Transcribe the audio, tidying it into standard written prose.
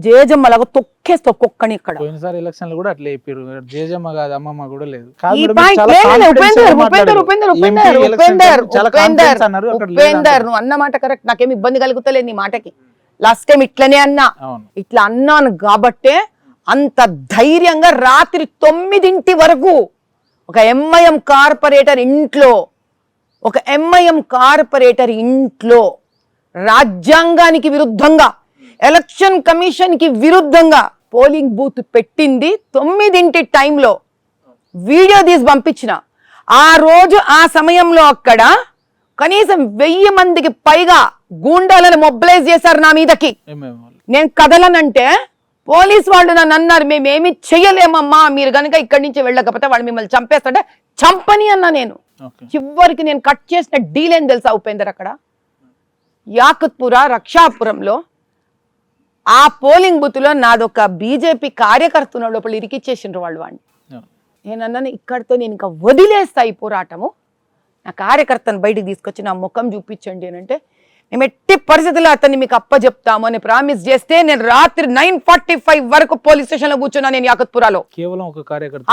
జేజమ్మలాగా తొక్కేస్తే ఒక్కొక్కని ఇక్కడ. పోయినసారి ఎలక్షన్ లో కూడా అట్లా చెప్పారు, జేజమ్మ కాదు అమ్మమ్మ కూడా లేదు. ఉపేందర్ నువ్వు అన్న మాట కరెక్ట్, నాకేమి ఇబ్బంది కలుగుతలేదు నీ మాటకి. లాస్ట్ టైం ఇట్లనే అన్నా, ఇట్లా అన్నాను కాబట్టే అంత ధైర్యంగా రాత్రి 9 వరకు ఒక ఎంఐఎం కార్పొరేటర్ ఇంట్లో రాజ్యాంగానికి విరుద్ధంగా, ఎలక్షన్ కమిషన్ కి విరుద్ధంగా పోలింగ్ బూత్ పెట్టింది 9 టైంలో వీడియో తీసి పంపించిన. ఆ రోజు ఆ సమయంలో అక్కడ కనీసం 1000 మందికి పైగా గూండాలను మొబిలైజ్ చేశారు నా మీదకి. నేను కదలనంటే పోలీస్ వాళ్ళు నన్ను అన్నారు, మేమేమి చెయ్యలేమమ్మా, మీరు కనుక ఇక్కడి నుంచి వెళ్ళకపోతే వాళ్ళు మిమ్మల్ని చంపేస్తుంటే చంపని అన్నా. నేను చివరికి నేను కట్ చేసిన డీల్ ఏం తెలుసా ఉపేందర్, అక్కడ యాకుత్పుర రక్షాపురంలో ఆ పోలింగ్ బూత్ లో నాదొక బీజేపీ కార్యకర్త లోపల ఇరికిచ్చేసిండ్రు వాళ్ళు వాడిని. నేనన్నాను ఇక్కడితో నేను ఇంకా వదిలేస్తా ఈ పోరాటము, నా కార్యకర్తను బయటికి తీసుకొచ్చి నా ముఖం చూపించండి అని అంటే, మేము ఎట్టి పరిస్థితుల్లో అతన్ని మీకు అప్పచెప్తాము అని ప్రామిస్ చేస్తే నేను రాత్రి 9:45 వరకు పోలీస్ స్టేషన్ లో కూర్చున్నా నేను యాకుత్పురాలో. కేవలం ఒక కార్యకర్త